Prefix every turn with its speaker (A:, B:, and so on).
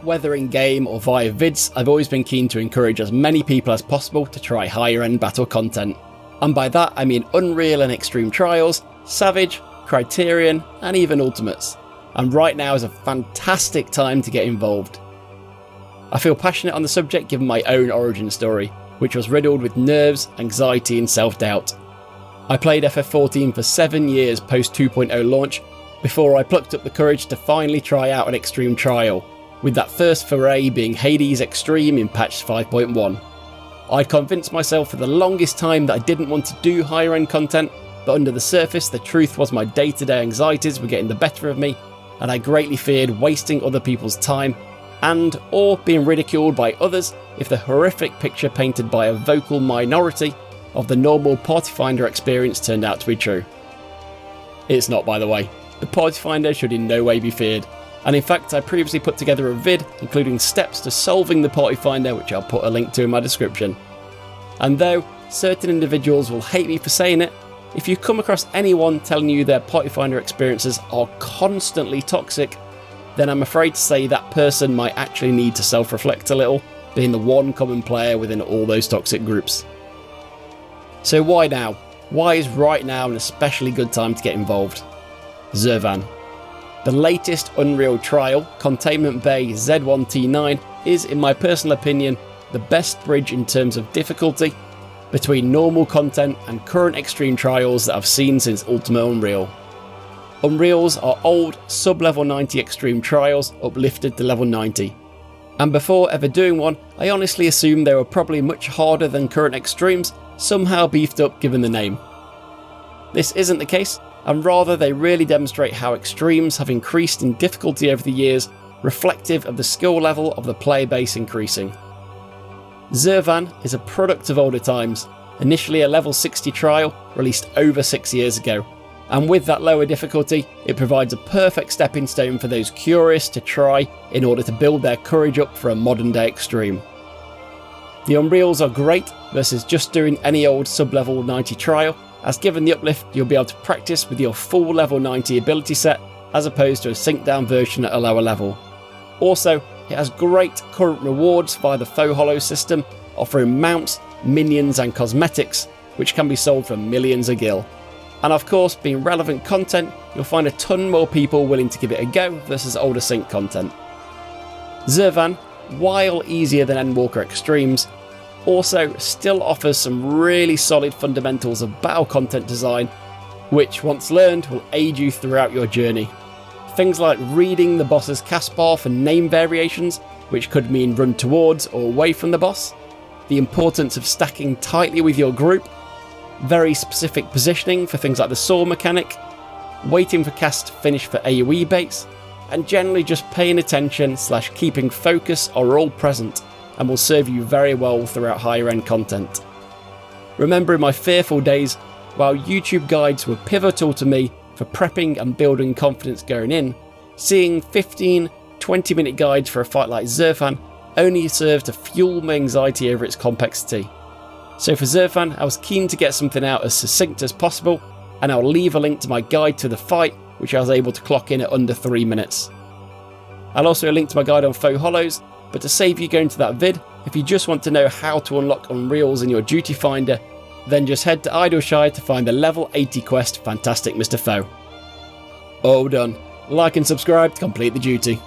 A: whether in game or via vids, I've always been keen to encourage as many people as possible to try higher end battle content. And by that I mean Unreal and Extreme Trials, Savage, Criterion, and even Ultimates. And right now is a fantastic time to get involved. I feel passionate on the subject given my own origin story, which was riddled with nerves, anxiety and self-doubt. I played FF14 for 7 years post 2.0 launch before I plucked up the courage to finally try out an Extreme Trial, with that first foray being Hades Extreme in patch 5.1. I'd convinced myself for the longest time that I didn't want to do higher end content, but under the surface the truth was my day-to-day anxieties were getting the better of me, and I greatly feared wasting other people's time and or being ridiculed by others if the horrific picture painted by a vocal minority of the normal Party Finder experience turned out to be true. It's not, by the way. The Party Finder should in no way be feared, and in fact I previously put together a vid including steps to solving the Party Finder, which I'll put a link to in my description. And though certain individuals will hate me for saying it, if you come across anyone telling you their Party Finder experiences are constantly toxic, then I'm afraid to say that person might actually need to self-reflect a little, being the one common player within all those toxic groups. So why now? Why is right now an especially good time to get involved? Zurvan. The latest Unreal trial, Containment Bay Z1T9, is, in my personal opinion, the best bridge in terms of difficulty between normal content and current extreme trials that I've seen since Ultima Unreal. Unreals are old sub-level 90 extreme trials uplifted to level 90. And before ever doing one, I honestly assumed they were probably much harder than current extremes, somehow beefed up given the name. This isn't the case, and rather they really demonstrate how extremes have increased in difficulty over the years, reflective of the skill level of the player base increasing. Zurvan is a product of older times, initially a level 60 trial released over 6 years ago, and with that lower difficulty it provides a perfect stepping stone for those curious to try in order to build their courage up for a modern day extreme. The Unreals are great versus just doing any old sub-level 90 trial, as given the uplift you'll be able to practice with your full level 90 ability set as opposed to a synced down version at a lower level. Also, it has great current rewards via the Faux Hollows system, offering mounts, minions and cosmetics, which can be sold for millions a gil. And of course, being relevant content, you'll find a ton more people willing to give it a go versus older sync content. Zurvan, while easier than Endwalker Extremes, also still offers some really solid fundamentals of battle content design, which once learned will aid you throughout your journey. Things like reading the boss's cast bar for name variations, which could mean run towards or away from the boss, the importance of stacking tightly with your group, very specific positioning for things like the saw mechanic, waiting for cast to finish for AoE baits, and generally just paying attention / keeping focus are all present and will serve you very well throughout higher end content. Remember in my fearful days, while YouTube guides were pivotal to me for prepping and building confidence going in, seeing 15-20 minute guides for a fight like Zurvan only served to fuel my anxiety over its complexity. So for Zurvan, I was keen to get something out as succinct as possible, and I'll leave a link to my guide to the fight, which I was able to clock in at under 3 minutes. I'll also link to my guide on Faux Hollows, but to save you going to that vid, if you just want to know how to unlock Unreals in your duty finder, then just head to Idleshire to find the level 80 quest Fantastic Mr. Foe. All done. Like and subscribe to complete the duty.